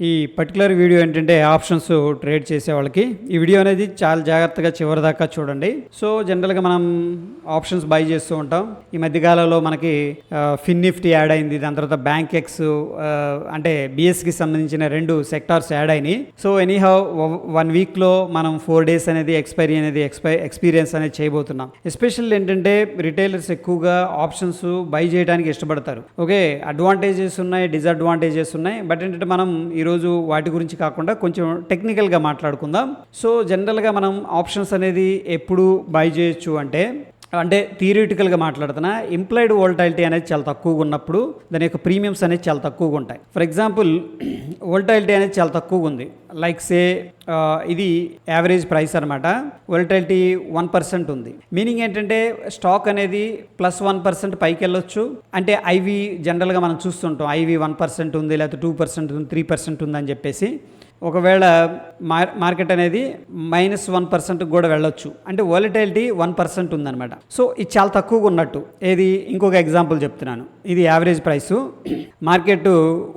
ఈ particular video ఏంటంటే options trade చేసే వాళ్ళకి ఈ వీడియో అనేది చాలా జాగ్రత్తగా చివరి దాకా చూడండి. సో జనరల్గా మనం ఆప్షన్స్ బై చేస్తూ ఉంటాం. ఈ మధ్యకాలంలో మనకి ఫిన్ నిఫ్టీ యాడ్ అయింది, దాని తర్వాత బ్యాంక్ ఎక్స్ అంటే బిఎస్కి సంబంధించిన 2 సెక్టార్స్ యాడ్ అయినాయి. సో ఎనీహౌ 1 వీక్లో మనం 4 డేస్ అనేది ఎక్స్పీరియన్స్ అనేది చేయబోతున్నాం. ఎస్పెషల్ ఏంటంటే రిటైలర్స్ ఎక్కువగా ఆప్షన్స్ బై చేయడానికి ఇష్టపడతారు. ఓకే, అడ్వాంటేజెస్ ఉన్నాయి, డిసడ్వాంటేజెస్ ఉన్నాయి. బట్ ఏంటంటే మనం ఈరోజు వాటి గురించి కాకుండా కొంచెం టెక్నికల్గా మాట్లాడుకుందాం. సో జనరల్గా మనం ఆప్షన్స్ అనేది ఎప్పుడు బై చేయొచ్చు అంటే థియరిటికల్గా మాట్లాడుతున్నా, ఇంప్లాయిడ్ వోల్టాలిటీ అనేది చాలా తక్కువగా ఉన్నప్పుడు దాని యొక్క ప్రీమియమ్స్ అనేది చాలా తక్కువగా ఉంటాయి. ఫర్ ఎగ్జాంపుల్ వోల్టాలిటీ అనేది చాలా తక్కువగా ఉంది, లైక్ సే ఇది యావరేజ్ ప్రైస్ అనమాట. వోల్టాలిటీ 1% ఉంది. మీనింగ్ ఏంటంటే స్టాక్ అనేది +1% పైకి వెళ్ళొచ్చు. అంటే ఐవి జనరల్గా మనం చూస్తుంటాం, ఐవి 1% ఉంది, లేకపోతే 2% ఉంది, 3% ఉందని చెప్పేసి. ఒకవేళ మార్కెట్ అనేది -1% కూడా వెళ్ళొచ్చు. అంటే వోలటైలిటీ 1% ఉందన్నమాట. సో ఇది చాలా తక్కువగా ఉన్నట్టు. ఏది ఇంకొక ఎగ్జాంపుల్ చెప్తున్నాను. ఇది యావరేజ్ ప్రైసు, మార్కెట్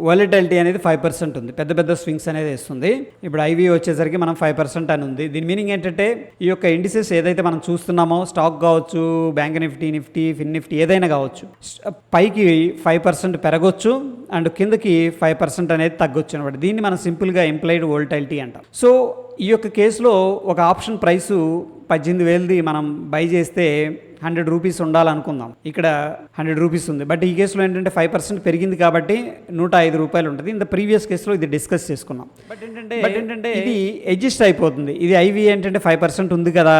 వోలటైలిటీ అనేది 5% ఉంది, పెద్ద పెద్ద స్వింగ్స్ అనేది వేస్తుంది. ఇప్పుడు ఐవి వచ్చేసరికి మనం 5% అని ఉంది. దీని మీనింగ్ ఏంటంటే ఈ యొక్క ఇండిసెస్ ఏదైతే మనం చూస్తున్నామో, స్టాక్ కావచ్చు, బ్యాంక్ నిఫ్టీ, ఫిన్ నిఫ్టీ ఏదైనా కావచ్చు, పైకి 5% పెరగొచ్చు అండ్ కిందకి 5% అనేది తగ్గొచ్చు అనమాట. దీన్ని మనం సింపుల్గా ఇంప్లాయిడ్ వోల్టాలిటీ అంటాం. సో ఈ యొక్క కేసులో ఒక ఆప్షన్ ప్రైసు 18,000ది మనం బై చేస్తే 100 రూపీస్ ఉండాలనుకుందాం. ఇక్కడ 100 రూపీస్ ఉంది. బట్ ఈ కేసులో ఏంటంటే 5% పెరిగింది కాబట్టి 105 రూపాయలు ఉంటుంది. ఇంత ప్రీవియస్ కేసులో ఇది డిస్కస్ చేసుకున్నాం. బట్ ఏంటంటే ఇది అడ్జస్ట్ అయిపోతుంది. ఇది ఐవి ఏంటంటే 5% ఉంది కదా,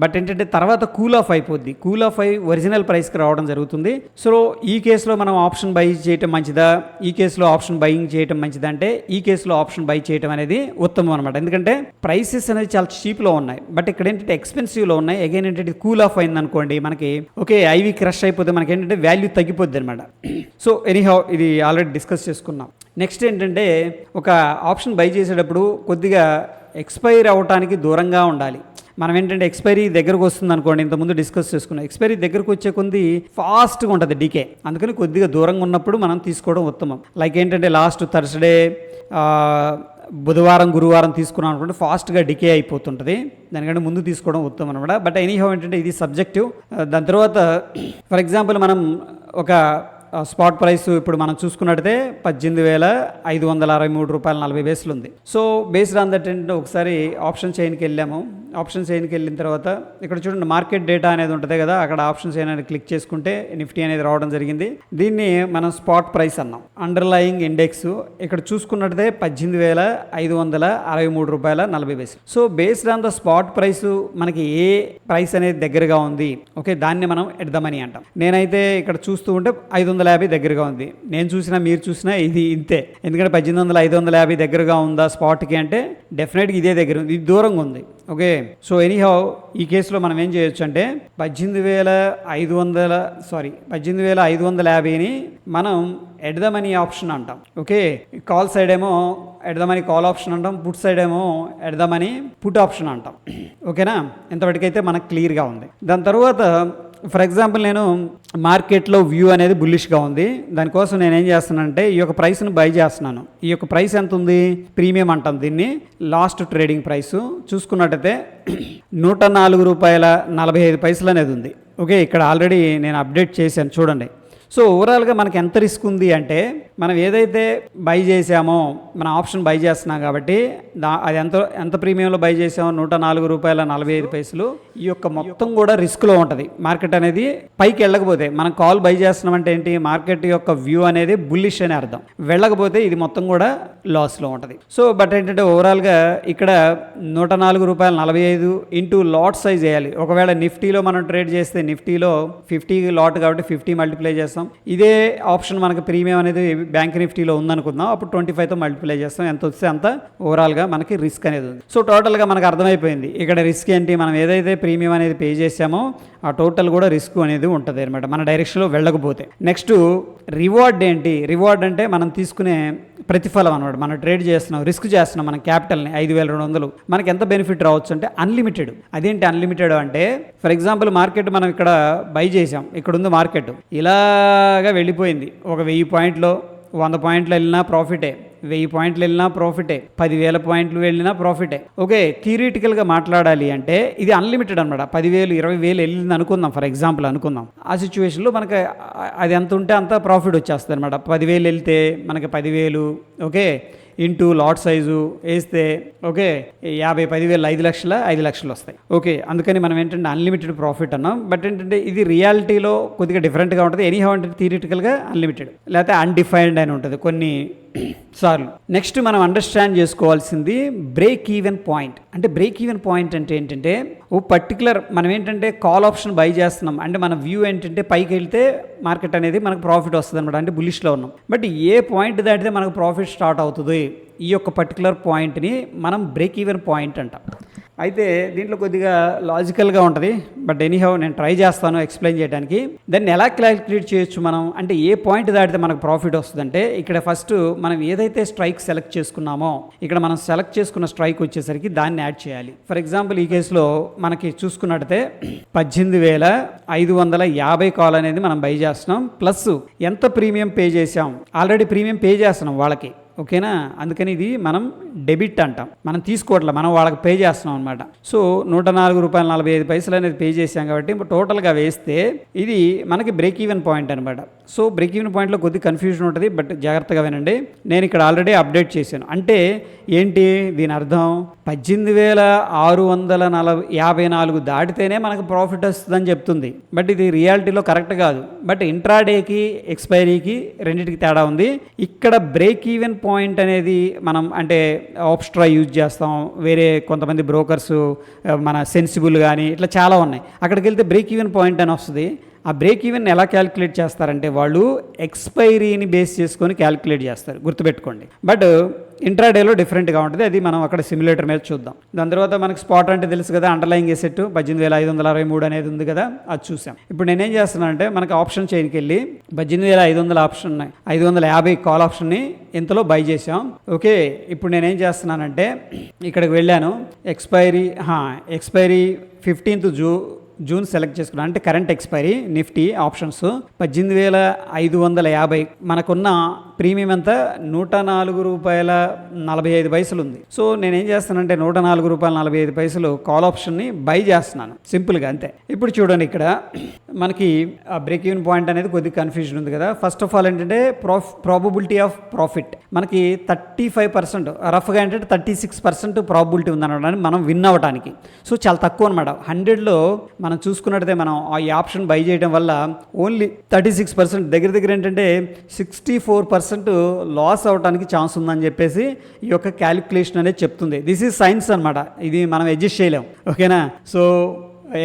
బట్ ఏంటంటే తర్వాత కూల్ ఆఫ్ అయిపోద్ది. కూల్ ఆఫ్ అయి ఒరిజినల్ ప్రైస్కి రావడం జరుగుతుంది. సో ఈ కేసులో మనం ఆప్షన్ బై చేయటం మంచిదా, ఈ కేసులో ఆప్షన్ బయింగ్ చేయటం మంచిదా అంటే ఈ కేసులో ఆప్షన్ బై చేయటం అనేది ఉత్తమం అనమాట. ఎందుకంటే ప్రైసెస్ అనేది చాలా చీప్లో ఉన్నాయి, బట్ ఇక్కడ ఏంటంటే ఎక్స్పెన్సివ్లో ఉన్నాయి. అగైన్ ఏంటంటే కూల్ ఆఫ్ అయింది అనుకోండి, మనకి ఓకే ఐవి క్రష్ అయిపోతే మనకి ఏంటంటే వాల్యూ తగ్గిపోద్ది అనమాట. సో ఎనీహౌ ఇది ఆల్రెడీ డిస్కస్ చేసుకున్నాం. నెక్స్ట్ ఏంటంటే ఒక ఆప్షన్ బై చేసేటప్పుడు కొద్దిగా ఎక్స్పైర్ అవ్వటానికి దూరంగా ఉండాలి. మనం ఏంటంటే ఎక్స్పైరీ దగ్గరకు వస్తుంది అనుకోండి, ఇంతకుముందు డిస్కస్ చేసుకున్నాం. ఎక్స్పైరీ దగ్గరకు వచ్చే కొద్ది ఫాస్ట్గా ఉంటుంది డీకే. అందుకని కొద్దిగా దూరంగా ఉన్నప్పుడు మనం తీసుకోవడం ఉత్తమం. లైక్ ఏంటంటే లాస్ట్ థర్స్డే, బుధవారం, గురువారం తీసుకున్నాం అనుకుంటే ఫాస్ట్గా డికే అయిపోతుంటుంది. దానికంటే ముందు తీసుకోవడం ఉత్తమం అనమాట. బట్ ఎనీహౌ ఏంటంటే ఇది సబ్జెక్టివ్. దాని తర్వాత ఫర్ ఎగ్జాంపుల్ మనం ఒక స్పాట్ ప్రైస్ ఇప్పుడు మనం చూసుకున్నట్టయితే 18,563 రూపాయలు 40 పైసలు ఉంది. సో బేస్డ్ ఆన్ దట్ ఏంటంటే ఒకసారి ఆప్షన్ చైన్కి వెళ్ళాము. ఆప్షన్ చైన్కి వెళ్ళిన తర్వాత ఇక్కడ చూడండి మార్కెట్ డేటా అనేది ఉంటుంది కదా, అక్కడ ఆప్షన్ చైన్ అనేది క్లిక్ చేసుకుంటే నిఫ్టీ అనేది రావడం జరిగింది. దీన్ని మనం స్పాట్ ప్రైస్ అన్నాం. అండర్లయింగ్ ఇండెక్స్ ఇక్కడ చూసుకున్నట్టయితే 18,563 రూపాయల 40 పైసలు. So based on the spot price మనకి ఏ ప్రైస్ అనేది దగ్గరగా ఉంది, ఓకే, దాన్ని మనం ఎట్ ద మనీ అంటాం. నేనైతే ఇక్కడ చూస్తూ ఉంటే 550 దగ్గరగా ఉంది. నేను చూసినా మీరు చూసినా ఇది ఇంతే. ఎందుకంటే 18,550 దగ్గరగా ఉందా స్పాట్కి అంటే డెఫినెట్గా ఇదే దగ్గర ఉంది, ఇది దూరంగా ఉంది. ఓకే, సో ఎనీహౌ ఈ కేసులో మనం ఏం చేయొచ్చు అంటే 18,550ని మనం ఎట్ ద మనీ ఆప్షన్ అంటాం. ఓకే, కాల్ సైడ్ ఏమో at the money call option అంటాం, పుట్ సైడ్ ఏమో at the money put option అంటాం. ఓకేనా, ఇంతవరకైతే మనకు క్లియర్గా ఉంది. దాని తర్వాత ఫర్ ఎగ్జాంపుల్ నేను మార్కెట్లో వ్యూ అనేది బుల్లిష్గా ఉంది. దానికోసం నేను ఏం చేస్తున్నానంటే ఈ యొక్క ప్రైస్ను బై చేస్తున్నాను. ఈ యొక్క ప్రైస్ ఎంత ఉంది, ప్రీమియం అంటాం దీన్ని. లాస్ట్ ట్రేడింగ్ ప్రైస్ చూసుకున్నట్టయితే 104 రూపాయల 45 పైసలు అనేది ఉంది. ఓకే, ఇక్కడ ఆల్రెడీ నేను అప్డేట్ చేశాను చూడండి. సో ఓవరాల్గా మనకి ఎంత రిస్క్ ఉంది అంటే మనం ఏదైతే బై చేసామో, మన ఆప్షన్ బై చేస్తున్నాం కాబట్టి అది ఎంత ప్రీమియంలో బై చేసామో 104 రూపాయల 45 పైసలు. ఈ యొక్క మొత్తం కూడా రిస్క్లో ఉంటుంది. మార్కెట్ అనేది పైకి వెళ్ళకపోతే, మనం కాల్ బై చేస్తున్నామంటే ఏంటి, మార్కెట్ యొక్క వ్యూ అనేది బుల్లిష్ అని అర్థం. వెళ్ళకపోతే ఇది మొత్తం కూడా లాస్లో ఉంటుంది. సో బట్ ఏంటంటే ఓవరాల్గా ఇక్కడ 104 రూపాయల 45 ఇంటూ లాట్ సైజ్ వేయాలి. ఒకవేళ నిఫ్టీలో మనం ట్రేడ్ చేస్తే నిఫ్టీలో 50 లాట్ కాబట్టి 50 మల్టిప్లై చేస్తాం. ఇదే ఆప్షన్ మనకు ప్రీమియం అనేది బ్యాంక్ నిఫ్టీలో ఉందనుకుందాం, అప్పుడు 25తో మల్టిప్లై చేస్తాం. ఎంత వస్తే అంత ఓవరాల్గా మనకి రిస్క్ అనేది ఉంది. సో టోటల్గా మనకు అర్థమైపోయింది ఇక్కడ రిస్క్ ఏంటి. మనం ఏదైతే ప్రీమియం అనేది పే చేసామో ఆ టోటల్ కూడా రిస్క్ అనేది ఉంటుంది అనమాట, మన డైరెక్షన్లో వెళ్ళకపోతే. నెక్స్ట్ రివార్డ్ ఏంటి, రివార్డ్ అంటే మనం తీసుకునే ప్రతిఫలం అనమాట. మనం ట్రేడ్ చేస్తున్నాం, రిస్క్ చేస్తున్నాం, మన క్యాపిటల్ని 5,200 మనకి ఎంత బెనిఫిట్ రావచ్చు అంటే అన్లిమిటెడ్. అదేంటి అన్లిమిటెడ్ అంటే, ఫర్ ఎగ్జాంపుల్ మార్కెట్ మనం ఇక్కడ బై చేసాం, ఇక్కడ ఉంది మార్కెట్, ఇలాగా వెళ్ళిపోయింది. ఒక 1000 పాయింట్లో 100 పాయింట్లు వెళ్ళినా ప్రాఫిటే, 1000 పాయింట్లు వెళ్ళినా ప్రాఫిటే, 10,000 పాయింట్లు వెళ్ళినా ప్రాఫిటే. ఓకే, థియరిటికల్గా మాట్లాడాలి అంటే ఇది అన్లిమిటెడ్ అనమాట. 10,000 20,000 వెళ్ళింది అనుకుందాం, ఫర్ ఎగ్జాంపుల్ అనుకుందాం. ఆ సిచ్యువేషన్లో మనకి అది ఎంత ఉంటే అంత ప్రాఫిట్ వచ్చేస్తుంది అనమాట. 10,000 వెళ్తే మనకి 10,000 ఓకే ఇంటూ లాట్ సైజు వేస్తే ఓకే 10,000 5 లక్షలు వస్తాయి. ఓకే, అందుకని మనం ఏంటంటే అన్లిమిటెడ్ ప్రాఫిట్ అన్నాం. బట్ ఏంటంటే ఇది రియాలిటీలో కొద్దిగా డిఫరెంట్గా ఉంటుంది. ఎనీహౌ అంటే థియరిటికల్గా అన్లిమిటెడ్ లేకపోతే అన్డిఫైన్డ్ అని ఉంటుంది కొన్ని సార్లు. నెక్స్ట్ మనం అండర్స్టాండ్ చేసుకోవాల్సింది బ్రేక్ ఈవెన్ పాయింట్. అంటే బ్రేక్ ఈవెన్ పాయింట్ అంటే ఏంటంటే ఓ పర్టికులర్ మనం ఏంటంటే కాల్ ఆప్షన్ బై చేస్తున్నాం అంటే మన వ్యూ ఏంటంటే పైకి వెళ్తే మార్కెట్ అనేది మనకు ప్రాఫిట్ వస్తుంది అనమాట, అంటే బులిష్లో ఉన్నాం. బట్ ఏ పాయింట్ దాటితే మనకు ప్రాఫిట్ స్టార్ట్ అవుతుంది, ఈ యొక్క పర్టికులర్ పాయింట్ని మనం బ్రేక్ ఈవెన్ పాయింట్ అంటాం. అయితే దీంట్లో కొద్దిగా లాజికల్గా ఉంటుంది, బట్ ఎనీహౌ నేను ట్రై చేస్తాను ఎక్స్ప్లెయిన్ చేయడానికి. దాన్ని ఎలా క్యాలిక్యులేట్ చేయొచ్చు మనం అంటే ఏ పాయింట్ దాటితే మనకు ప్రాఫిట్ వస్తుందంటే ఇక్కడ ఫస్ట్ మనం ఏదైతే స్ట్రైక్ సెలెక్ట్ చేసుకున్నామో ఇక్కడ మనం సెలెక్ట్ చేసుకున్న స్ట్రైక్ వచ్చేసరికి దాన్ని యాడ్ చేయాలి. ఫర్ ఎగ్జాంపుల్ ఈ కేసులో మనకి చూసుకున్నట్టయితే 18,550 కాల్ అనేది మనం బై చేస్తున్నాం. ప్లస్ ఎంత ప్రీమియం పే చేసాం, ఆల్రెడీ ప్రీమియం పే చేస్తున్నాం వాళ్ళకి, ఓకేనా. అందుకని ఇది మనం డెబిట్ అంటాం, మనం తీసుకోవట్లే, మనం వాళ్ళకి పే చేస్తున్నాం అనమాట. సో 104 రూపాయలు 45 పైసలు అనేది పే చేసాం కాబట్టి టోటల్గా వేస్తే ఇది మనకి బ్రేక్ ఈవెన్ పాయింట్ అనమాట. సో బ్రేక్ ఈవెన్ పాయింట్లో కొద్ది కన్ఫ్యూజన్ ఉంటుంది, బట్ జాగ్రత్తగా వినండి. నేను ఇక్కడ ఆల్రెడీ అప్డేట్ చేశాను. అంటే ఏంటి దీని అర్థం, 18,654 దాటితేనే మనకు ప్రాఫిట్ వస్తుందని చెప్తుంది. బట్ ఇది రియాలిటీలో కరెక్ట్ కాదు. బట్ ఇంట్రాడేకి ఎక్స్పైరీకి రెండింటికి తేడా ఉంది. ఇక్కడ బ్రేక్ ఈవెన్ పాయింట్ అనేది మనం అంటే ఆప్స్ట్రా యూజ్ చేస్తాం, వేరే కొంతమంది బ్రోకర్స్ మన సెన్సిబుల్ కానీ ఇట్లా చాలా ఉన్నాయి. అక్కడికి వెళ్తే బ్రేక్ ఈవెన్ పాయింట్ అని వస్తుంది. ఆ బ్రేక్ ఈవెన్ ఎలా క్యాలిక్యులేట్ చేస్తారంటే వాళ్ళు ఎక్స్పైరీని బేస్ చేసుకొని క్యాలిక్యులేట్ చేస్తారు, గుర్తుపెట్టుకోండి. బట్ ఇంట్రాడేలో డిఫరెంట్గా ఉంటుంది, అది మనం అక్కడ సిమ్యులేటర్ మీద చూద్దాం. దాని తర్వాత మనకి స్పాట్ అంటే తెలుసు కదా, అండర్లైంగ్ ఎసెట్ 18,563 అనేది ఉంది కదా, అది చూసాం. ఇప్పుడు నేనేం చేస్తున్నానంటే మనకి ఆప్షన్ చైన్కి వెళ్ళి 18,500 ఆప్షన్ 550 కాల్ ఆప్షన్ని ఇంతలో బై చేసాం. ఓకే, ఇప్పుడు నేనేం చేస్తున్నానంటే ఇక్కడికి వెళ్ళాను, ఎక్స్పైరీ 15th జూన్ సెలెక్ట్ చేసుకున్నాను. అంటే కరెంట్ ఎక్స్పైరీ నిఫ్టీ ఆప్షన్స్ 18,550. మనకున్న ప్రీమియం అంతా 104 రూపాయల 45 పైసలు ఉంది. సో నేనేం చేస్తానంటే 104 రూపాయల 45 పైసలు కాల్ ఆప్షన్ని బై చేస్తున్నాను, సింపుల్గా అంతే. ఇప్పుడు చూడండి ఇక్కడ మనకి బ్రేక్ ఈవెన్ పాయింట్ అనేది కొద్దిగా కన్ఫ్యూజన్ ఉంది కదా. ఫస్ట్ ఆఫ్ ఆల్ ఏంటంటే ప్రాబబిలిటీ ఆఫ్ ప్రాఫిట్ మనకి 35%, రఫ్గా ఏంటంటే 36% ప్రాబబిలిటీ ఉందనడానికి మనం విన్ అవ్వడానికి. సో చాలా తక్కువ అనమాట. 100లో మనం చూసుకున్నట్టయితే మనం ఈ ఆప్షన్ బై చేయడం వల్ల ఓన్లీ 36%, దగ్గర ఏంటంటే 64% లాస్ అవడానికి ఛాన్స్ ఉందని చెప్పేసి ఈ యొక్క క్యాలిక్యులేషన్ అనేది చెప్తుంది. దిస్ ఈజ్ సైన్స్ అనమాట, ఇది మనం అడ్జస్ట్ చేయలేం, ఓకేనా. సో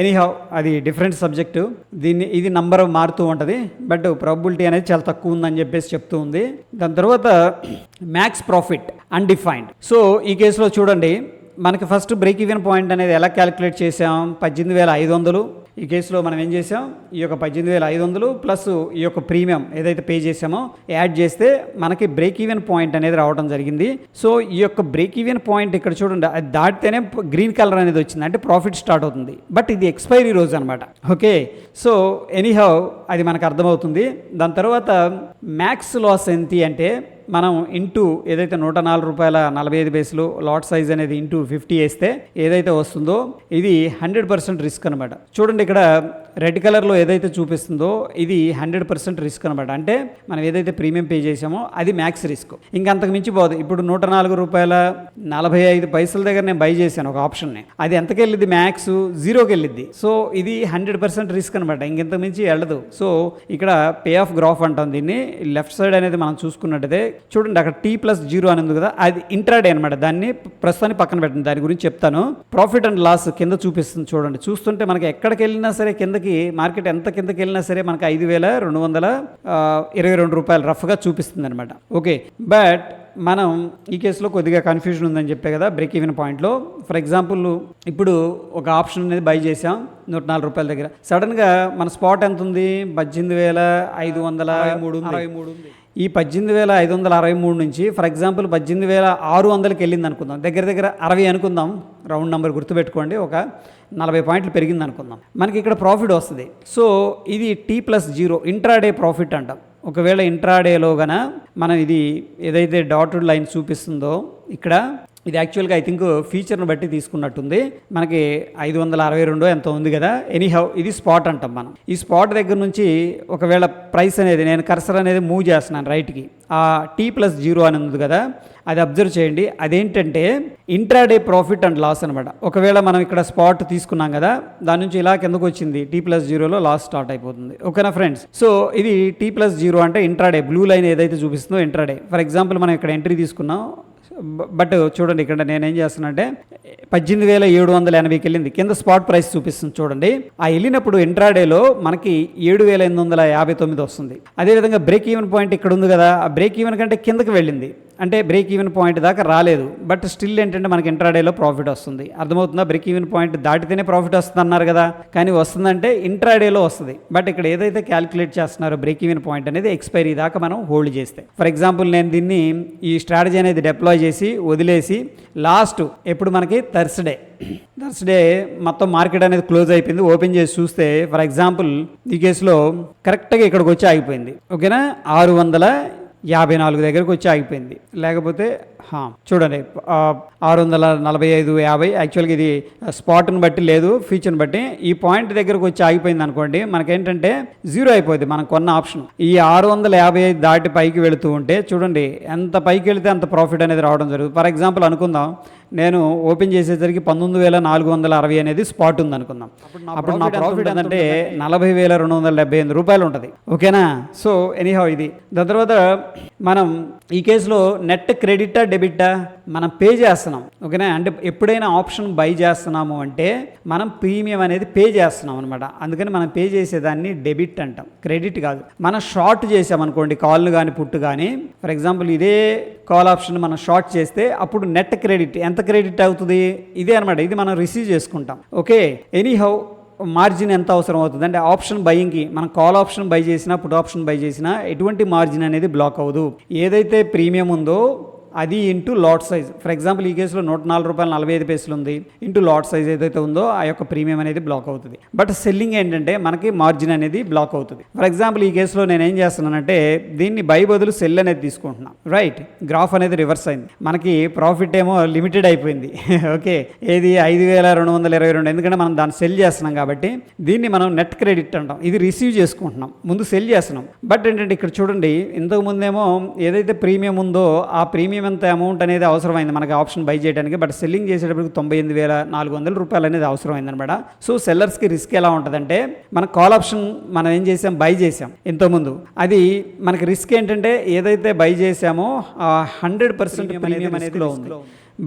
ఎనీహౌ అది డిఫరెంట్ సబ్జెక్టు, ఇది నంబర్ మారుతూ ఉంటుంది. బట్ ప్రాబబిలిటీ అనేది చాలా తక్కువ ఉందని చెప్పేసి చెప్తూ ఉంది. దాని తర్వాత మ్యాక్స్ ప్రాఫిట్ అన్డిఫైన్డ్. సో ఈ కేసులో చూడండి మనకి ఫస్ట్ బ్రేక్ ఈవెన్ పాయింట్ అనేది ఎలా క్యాలిక్యులేట్ చేసాం, 18,500. ఈ కేసులో మనం ఏం చేసాం, ఈ యొక్క 18,500 ప్లస్ ఈ యొక్క ప్రీమియం ఏదైతే పే చేసామో యాడ్ చేస్తే మనకి బ్రేక్ ఈవెన్ పాయింట్ అనేది రావడం జరిగింది. సో ఈ యొక్క బ్రేక్ ఈవెన్ పాయింట్ ఇక్కడ చూడండి, అది దాటితేనే గ్రీన్ కలర్ అనేది వచ్చింది, అంటే ప్రాఫిట్ స్టార్ట్ అవుతుంది. బట్ ఇది ఎక్స్పైరీ రోజు అనమాట. ఓకే, సో ఎనీహౌ అది మనకు అర్థమవుతుంది. దాని తర్వాత మ్యాక్స్ లాస్ ఎంత అంటే మనం ఇంటూ ఏదైతే 104 రూపాయల 45 పైసలు లాట్ సైజ్ అనేది ఇంటూ 50 వేస్తే ఏదైతే వస్తుందో ఇది 100% రిస్క్ అనమాట. చూడండి ఇక్కడ రెడ్ కలర్లో ఏదైతే చూపిస్తుందో ఇది 100% రిస్క్ అనమాట. అంటే మనం ఏదైతే ప్రీమియం పే చేసామో అది మ్యాక్స్ రిస్క్, ఇంకంతకు మించి పోదు. ఇప్పుడు 104 రూపాయల 45 పైసల దగ్గర నేను బై చేశాను ఒక ఆప్షన్ని, అది ఎంతకి వెళ్ళిద్ది, మ్యాక్స్ 0కి వెళ్ళిద్ది. సో ఇది 100% రిస్క్ అనమాట, ఇంకెంతకు మించి వెళ్ళదు. సో ఇక్కడ పే ఆఫ్ గ్రాఫ్ అంటాం దీన్ని. లెఫ్ట్ సైడ్ అనేది మనం చూసుకున్నట్టయితే చూడండి అక్కడ T+0 అని ఉంది కదా, అది ఇంట్రాడే అనమాట. దాన్ని ప్రస్తుతానికి పక్కన పెట్టండి, దాని గురించి చెప్తాను. ప్రాఫిట్ అండ్ లాస్ కింద చూపిస్తుంది చూడండి. చూస్తుంటే మనకి ఎక్కడికి వెళ్ళినా సరే కిందకి, మార్కెట్ ఎంత కిందకి వెళ్ళినా సరే మనకి 5,222 రూపాయలు రఫ్గా చూపిస్తుంది అనమాట. ఓకే, బట్ మనం ఈ కేసులో కొద్దిగా కన్ఫ్యూజన్ ఉందని చెప్పే కదా బ్రేక్ ఈవెన్ పాయింట్లో. ఫర్ ఎగ్జాంపుల్ ఇప్పుడు ఒక ఆప్షన్ అనేది బై చేసాం 104 రూపాయల దగ్గర, సడన్గా మన స్పాట్ ఎంత ఉంది, 18,563 ఉంది. ఈ 18,563 నుంచి ఫర్ ఎగ్జాంపుల్ 18,600కి వెళ్ళింది అనుకుందాం, దగ్గర 60 అనుకుందాం, రౌండ్ నెంబర్ గుర్తుపెట్టుకోండి, ఒక 40 పాయింట్లు పెరిగింది అనుకుందాం, మనకి ఇక్కడ ప్రాఫిట్ వస్తుంది. సో ఇది T+0 ఇంట్రాడే ప్రాఫిట్ అంటాం. ఒకవేళ ఇంట్రాడేలో గన మనం ఇది ఏదైతే డాటెడ్ లైన్ చూపిస్తుందో ఇక్కడ ఇది యాక్చువల్గా ఐ థింక్ ఫీచర్ను బట్టి తీసుకున్నట్టుంది. మనకి 562 ఎంత ఉంది కదా. ఎనీహౌ ఇది స్పాట్ అంటాం మనం. ఈ స్పాట్ దగ్గర నుంచి ఒకవేళ ప్రైస్ అనేది నేను కర్సర్ అనేది మూవ్ చేస్తున్నాను రైట్కి, ఆ T+0 అని ఉంది కదా, అది అబ్జర్వ్ చేయండి. అదేంటంటే ఇంట్రాడే ప్రాఫిట్ అండ్ లాస్ అనమాట. ఒకవేళ మనం ఇక్కడ స్పాట్ తీసుకున్నాం కదా, దాని నుంచి ఇలా కిందకు వచ్చింది, T+0లో లాస్ స్టార్ట్ అయిపోతుంది. ఓకేనా ఫ్రెండ్స్? సో ఇది T+0 అంటే ఇంట్రాడే, బ్లూ లైన్ ఏదైతే చూపిస్తుందో ఇంట్రాడే. ఫర్ ఎగ్జాంపుల్ మనం ఇక్కడ ఎంట్రీ తీసుకున్నాం, బట్ చూడండి ఇక్కడ నేనేం చేస్తున్నానంటే 18,780కి వెళ్ళింది, కింద స్పాట్ ప్రైస్ చూపిస్తుంది చూడండి. ఆ వెళ్ళినప్పుడు ఇంట్రాడేలో మనకి 7,859 వస్తుంది. అదేవిధంగా బ్రేక్ ఈవెన్ పాయింట్ ఇక్కడ ఉంది కదా, ఆ బ్రేక్ ఈవెన్ కంటే కిందకి వెళ్ళింది, అంటే బ్రేక్ ఈవెన్ పాయింట్ దాకా రాలేదు, బట్ స్టిల్ ఏంటంటే మనకి ఇంట్రాడేలో ప్రాఫిట్ వస్తుంది. అర్థమవుతుందా? బ్రేక్ ఈవెన్ పాయింట్ దాటితేనే ప్రాఫిట్ వస్తుంది అన్నారు కదా, కానీ వస్తుందంటే ఇంట్రాడేలో వస్తుంది. బట్ ఇక్కడ ఏదైతే క్యాలిక్యులేట్ చేస్తున్నారో బ్రేక్ ఈవెన్ పాయింట్ అనేది ఎక్స్పైరీ దాకా మనం హోల్డ్ చేస్తే, ఫర్ ఎగ్జాంపుల్ నేను దీన్ని ఈ స్ట్రాటజీ అనేది డిప్లాయ్ చేసి వదిలేసి లాస్ట్ ఎప్పుడు మనకి థర్స్డే మొత్తం మార్కెట్ అనేది క్లోజ్ అయిపోయింది, ఓపెన్ చేసి చూస్తే ఫర్ ఎగ్జాంపుల్ ఈ కేసులో కరెక్ట్గా ఇక్కడికి వచ్చి ఆగిపోయింది. ఓకేనా, 654 దగ్గరకు వచ్చి ఆగిపోయింది. లేకపోతే చూడండి 645.50 యాక్చువల్గా ఇది స్పాట్ని బట్టి లేదు, ఫీచర్ని బట్టి. ఈ పాయింట్ దగ్గరకు వచ్చి ఆగిపోయింది అనుకోండి, మనకేంటంటే జీరో అయిపోయింది మనం కొన్న ఆప్షన్. ఈ 655 దాటి పైకి వెళుతూ ఉంటే చూడండి ఎంత పైకి వెళితే అంత ప్రాఫిట్ అనేది రావడం జరుగుతుంది. ఫర్ ఎగ్జాంపుల్ అనుకుందాం, నేను ఓపెన్ చేసేసరికి 19,460 అనేది స్పాట్ ఉంది అనుకుందాం. అప్పుడు నా ప్రాఫిట్ ఏంటంటే 40,278 రూపాయలు ఉంటుంది. ఓకేనా? సో ఎనీహౌ ఇది. దాని తర్వాత మనం ఈ కేసులో నెట్ క్రెడిటా డెబిటా మనం పే చేస్తున్నాం. ఓకేనా? అంటే ఎప్పుడైనా ఆప్షన్ బై చేస్తున్నాము అంటే మనం ప్రీమియం అనేది పే చేస్తున్నాం అనమాట. అందుకని మనం పే చేసేదాన్ని డెబిట్ అంటాం, క్రెడిట్ కాదు. మనం షార్ట్ చేసామనుకోండి, కాల్ను కానీ పుట్టు కానీ, ఫర్ ఎగ్జాంపుల్ ఇదే కాల్ ఆప్షన్ మనం షార్ట్ చేస్తే అప్పుడు నెట్ క్రెడిట్ ఎంత క్రెడిట్ అవుతుంది, ఇదే అనమాట. ఇది మనం రిసీవ్ చేసుకుంటాం. ఓకే, ఎనీహౌ మార్జిన్ ఎంత అవసరం అవుతుంది అంటే ఆప్షన్ బయింగ్కి మనం కాల్ ఆప్షన్ బై చేసినా పుట్ ఆప్షన్ బై చేసినా ఎటువంటి మార్జిన్ అనేది బ్లాక్ అవ్వదు. ఏదైతే ప్రీమియం ఉందో అది into lot size. For example ఈ కేసులో 104 రూపాయలు 45 పైసలు ఉంది, ఇంటూ లాట్ సైజ్ ఏదైతే ఉందో ఆ యొక్క ప్రీమియం అనేది బ్లాక్ అవుతుంది. బట్ సెల్లింగ్ ఏంటంటే మనకి మార్జిన్ అనేది బ్లాక్ అవుతుంది. ఫర్ ఎగ్జాంపుల్ ఈ కేసులో నేను ఏం చేస్తున్నానంటే దీన్ని బై బదులు సెల్ అనేది తీసుకుంటున్నాను. రైట్, గ్రాఫ్ అనేది రివర్స్ అయింది, మనకి ప్రాఫిట్ ఏమో లిమిటెడ్ అయిపోయింది. ఓకే, ఏది 5,222, ఎందుకంటే మనం దాన్ని సెల్ చేస్తున్నాం కాబట్టి దీన్ని మనం నెట్ క్రెడిట్ అంటాం. ఇది రిసీవ్ చేసుకుంటున్నాం, ముందు సెల్ చేస్తున్నాం. బట్ ఏంటంటే ఇక్కడ చూడండి, ఇంతకు ముందేమో ఏదైతే ప్రీమియం ఉందో ఆ ప్రీమియం ఎంత అమౌంట్ అనేది అవసరమైంది మనకి ఆప్షన్ బై చేయడానికి, బట్ సెల్లింగ్ చేసేటప్పటికి 98,400 రూపాయలు అనేది అవసరమైంది అనమాట. సో సెల్లర్స్కి రిస్క్ ఎలా ఉంటుందంటే మన కాల్ ఆప్షన్ మనం ఏం చేసాం, బై చేసాం ఇంతకుముందు, అది మనకి రిస్క్ ఏంటంటే ఏదైతే బై చేసామో 100% ప్రీమియం అనేది ఉంది.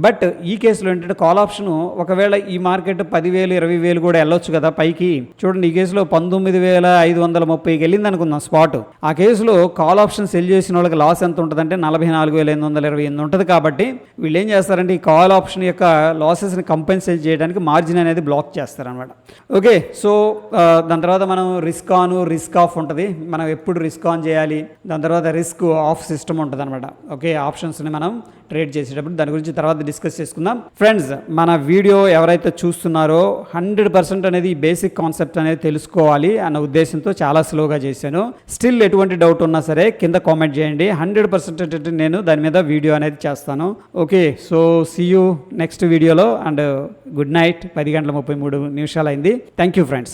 బట్ ఈ కేసులో ఏంటంటే కాల్ ఆప్షన్ ఒకవేళ ఈ మార్కెట్ 10,000 20,000 కూడా వెళ్ళొచ్చు కదా పైకి. చూడండి ఈ కేసులో 19,530కి వెళ్ళింది అనుకుందాం స్పాట్. ఆ కేసులో కాల్ ఆప్షన్ సెల్ చేసిన వాళ్ళకి లాస్ ఎంత ఉంటుందంటే 44,828 ఉంటుంది. కాబట్టి వీళ్ళు ఏం చేస్తారంటే ఈ కాల్ ఆప్షన్ యొక్క లాసెస్ని కంపెన్సేట్ చేయడానికి మార్జిన్ అనేది బ్లాక్ చేస్తారనమాట. ఓకే, సో దాని తర్వాత మనం రిస్క్ ఆన్ రిస్క్ ఆఫ్ ఉంటుంది. మనం ఎప్పుడు రిస్క్ ఆన్ చేయాలి, దాని తర్వాత రిస్క్ ఆఫ్ సిస్టమ్ ఉంటుంది అనమాట. ఓకే, ఆప్షన్స్ని మనం ట్రేడ్ చేసేటప్పుడు దాని గురించి తర్వాత డిస్కస్ చేసుకుందాం. ఫ్రెండ్స్, మన వీడియో ఎవరైతే చూస్తున్నారో 100% అనేది బేసిక్ కాన్సెప్ట్ అనేది తెలుసుకోవాలి అన్న ఉద్దేశంతో చాలా స్లోగా చేశాను. స్టిల్ ఎటువంటి డౌట్ ఉన్నా సరే కింద కామెంట్ చేయండి. 100% నేను దాని మీద వీడియో అనేది చేస్తాను. Okay, so see you next వీడియోలో. And good night. 10:33 అయింది. Thank you friends.